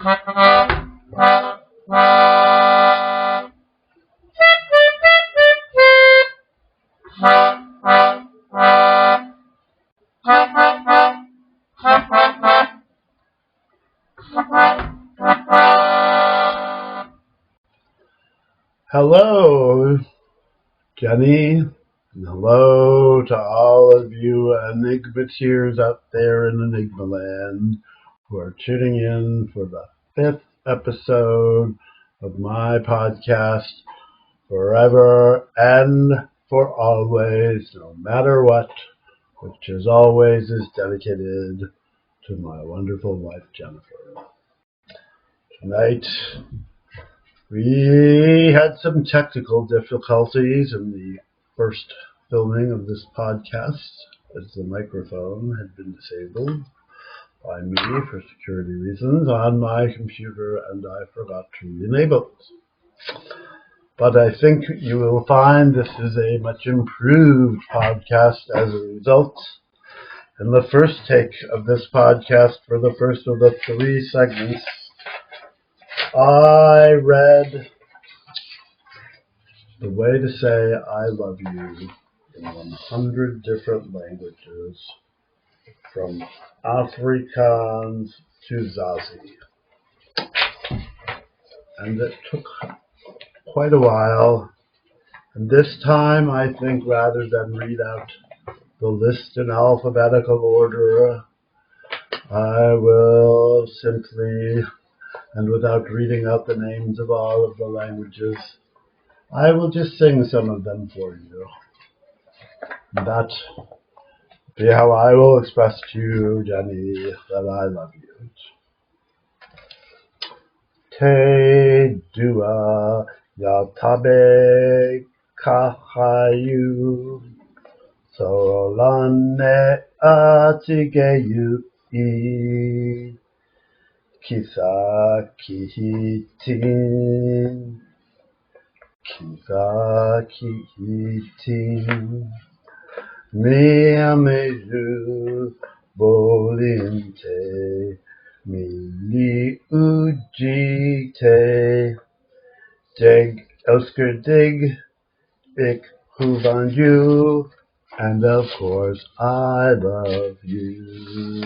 Hello, Jenny, and hello to all of you Enigmateers out there in Enigma Land who are tuning in for the 5th episode of my podcast, Forever and for Always, no matter what, which as always is dedicated to my wonderful wife, Jennifer. Tonight, we had some technical difficulties in the first filming of this podcast, as the microphone had been disabled by me for security reasons on my computer, and I forgot to re-enable it. But I think you will find this is a much improved podcast as a result. In the first take of this podcast, for the first of the 3 segments, I read the way to say I love you in 100 different languages, from Afrikaans to Zazi. And it took quite a while. And this time, I think, rather than read out the list in alphabetical order, I will simply, and without reading out the names of all of the languages, I will just sing some of them for you. That be how I will express to you, Jenny, that I love you. Te dua ya tabe kahayu solane atigeyu I kisa kihitin mi ameju bolinte mi ujite dig Oscar dig ik huvan you, and of course I love you.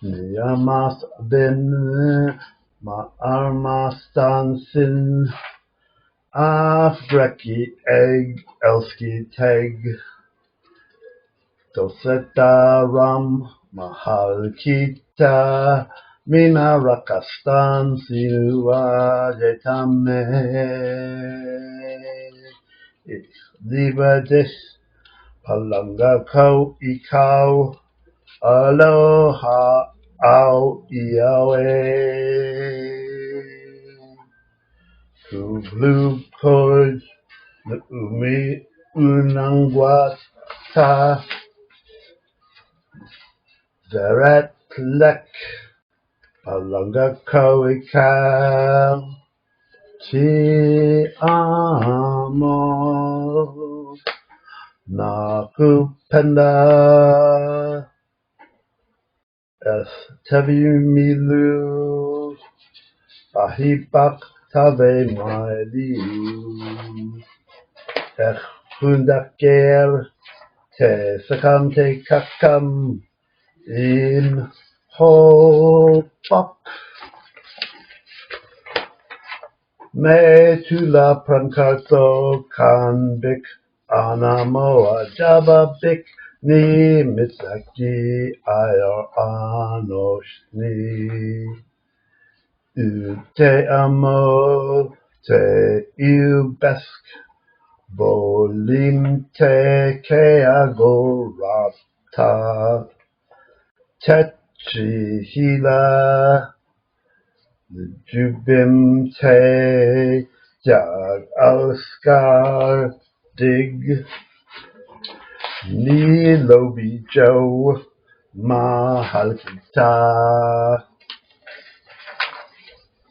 Ni amas bin ma armastansin Afreki egg elski teg Doseta ram mahalkita mina rakastan sinua jetame ich liebe dich palanga ko ikau aloha au iawe Kublu koj umi unangwata Zeret lek palanga koikal Ti amo nakupenda Es tevimilu Ahibak tave mailiu Ech hundaker te sakam te kakam in hopak me tula prankarto kanbik anamoa jababik ni mitsaki ayar anoshni Te amo te iubesk bolim te ke agorata Techi hila jubim te jag Oscar dig Ni lobi jo mahalkita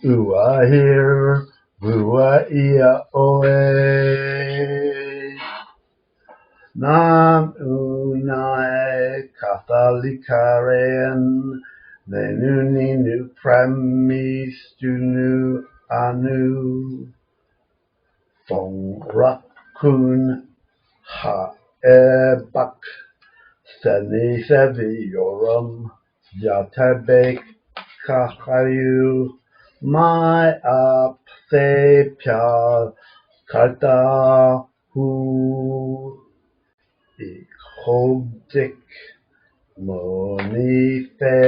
Ua here, ua ia oe Nam unae kathalikaren Nenu ninu premis dunu anu fong rakun ha ebak seni seviorum yatebek kahayu my up se pya kata hu ikhodik monife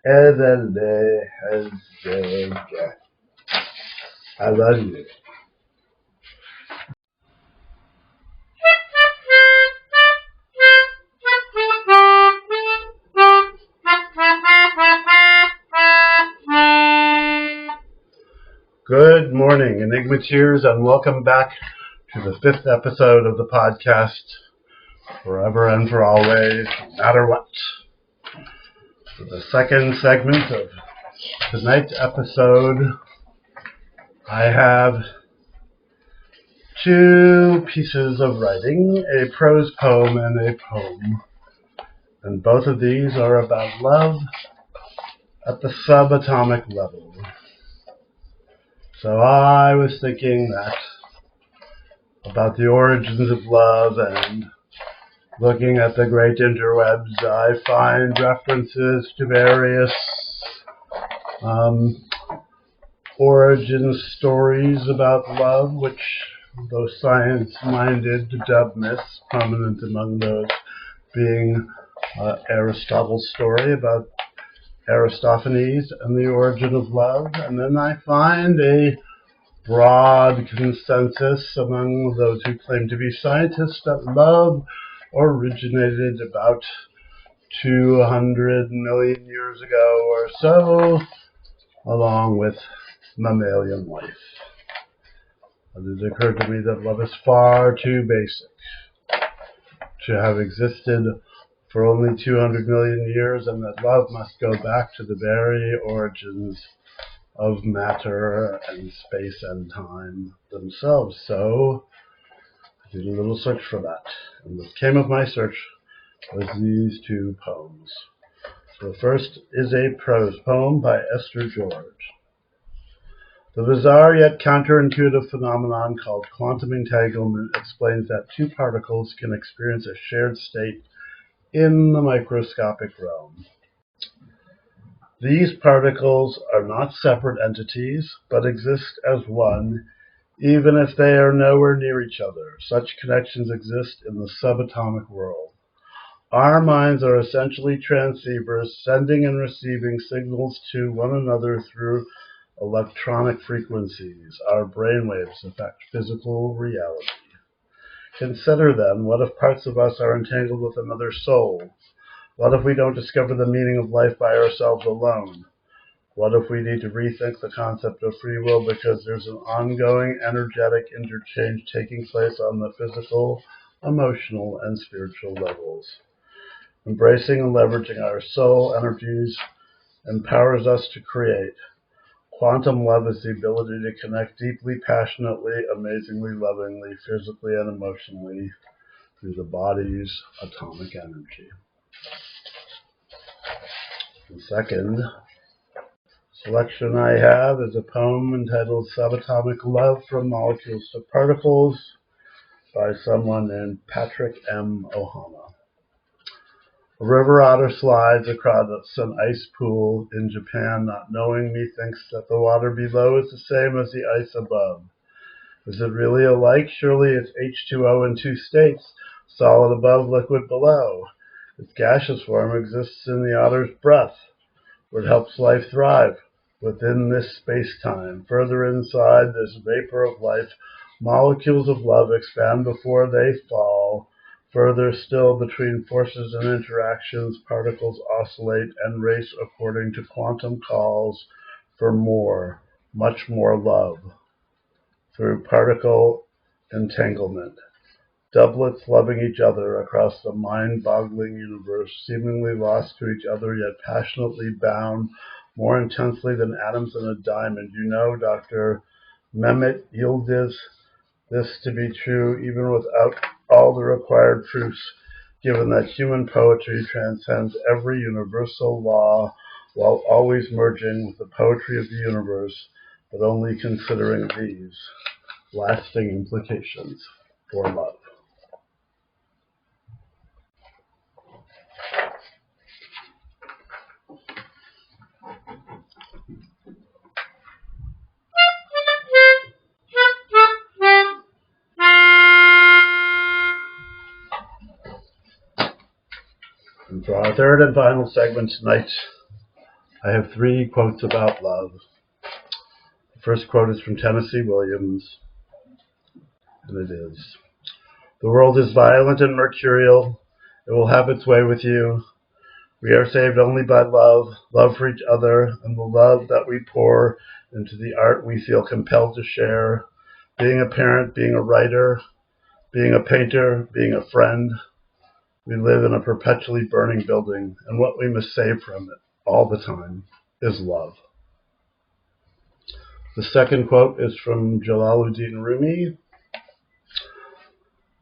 edele hezege. I love you. Good morning, Enigmatiers, and welcome back to the 5th episode of the podcast, Forever and for Always, no matter what. For the second segment of tonight's episode, I have two pieces of writing, a prose poem and a poem. And both of these are about love at the subatomic level. So I was thinking that about the origins of love, and looking at the great interwebs, I find references to various origin stories about love, which, though science-minded, dub myths, prominent among those being Aristotle's story about Aristophanes and the origin of love. And then I find a broad consensus among those who claim to be scientists that love originated about 200 million years ago or so, along with mammalian life. And it occurred to me that love is far too basic to have existed for only 200 million years, and that love must go back to the very origins of matter and space and time themselves. So I did a little search for that, and what came of my search was these two poems. So the first is a prose poem by Esther George. The bizarre yet counterintuitive phenomenon called quantum entanglement explains that two particles can experience a shared state in the microscopic realm. These particles are not separate entities, but exist as one, even if they are nowhere near each other. Such connections exist in the subatomic world. Our minds are essentially transceivers, sending and receiving signals to one another through electronic frequencies. Our brainwaves affect physical reality. Consider then, what if parts of us are entangled with another soul? What if we don't discover the meaning of life by ourselves alone? What if we need to rethink the concept of free will because there's an ongoing energetic interchange taking place on the physical, emotional, and spiritual levels? Embracing and leveraging our soul energies empowers us to create. Quantum love is the ability to connect deeply, passionately, amazingly, lovingly, physically, and emotionally through the body's atomic energy. The second selection I have is a poem entitled Subatomic Love from Molecules to Particles by someone named Patrick M. Ohana. A river otter slides across an ice pool in Japan, not knowing, methinks that the water below is the same as the ice above. Is it really alike? Surely it's H2O in two states, solid above, liquid below. Its gaseous form exists in the otter's breath, where it helps life thrive. Within this space-time, further inside this vapor of life, molecules of love expand before they fall. Further still, between forces and interactions, particles oscillate and race according to quantum calls for more, much more love. Through particle entanglement, doublets loving each other across the mind-boggling universe, seemingly lost to each other yet passionately bound more intensely than atoms in a diamond. You know, Dr. Mehmet Yildiz, this to be true even without all the required proofs, given that human poetry transcends every universal law while always merging with the poetry of the universe, but only considering these lasting implications for love. And for our third and final segment tonight, I have 3 quotes about love. The first quote is from Tennessee Williams, and it is, "The world is violent and mercurial. It will have its way with you. We are saved only by love, love for each other, and the love that we pour into the art we feel compelled to share. Being a parent, being a writer, being a painter, being a friend. We live in a perpetually burning building, and what we must save from it all the time is love." The second quote is from Jalaluddin Rumi.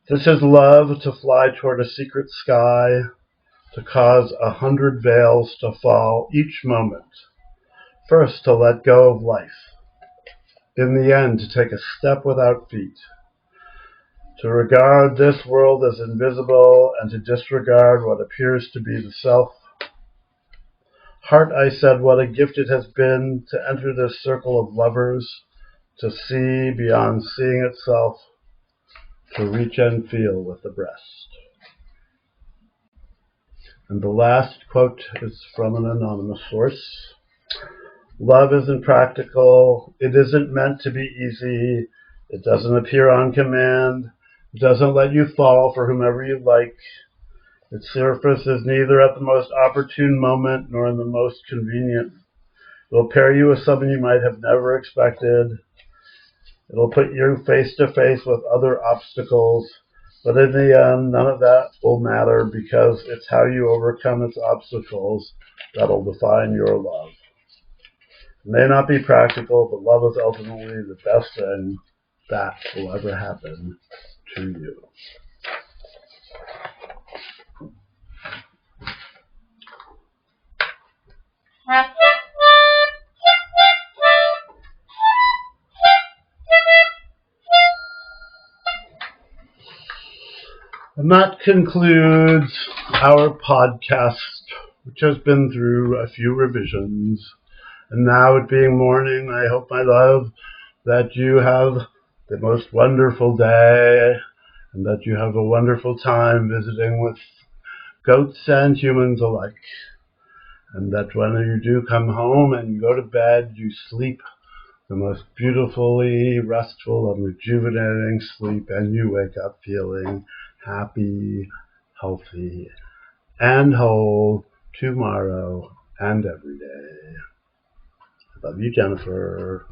"This is love, to fly toward a secret sky, to cause 100 veils to fall each moment. First, to let go of life. In the end, to take a step without feet. To regard this world as invisible and to disregard what appears to be the self. Heart, I said, what a gift it has been to enter this circle of lovers, to see beyond seeing itself, to reach and feel with the breast." And the last quote is from an anonymous source. "Love isn't practical. It isn't meant to be easy. It doesn't appear on command. It doesn't let you fall for whomever you like. Its surface is neither at the most opportune moment nor in the most convenient. It'll pair you with someone you might have never expected. It'll put you face to face with other obstacles. But in the end, none of that will matter because it's how you overcome its obstacles that'll define your love. It may not be practical, but love is ultimately the best thing that will ever happen to you." And that concludes our podcast, which has been through a few revisions. And now, it being morning, I hope, my love, that you have the most wonderful day and that you have a wonderful time visiting with goats and humans alike. And that when you do come home and go to bed, you sleep the most beautifully restful and rejuvenating sleep, and you wake up feeling happy, healthy, and whole tomorrow and every day. I love you, Jennifer.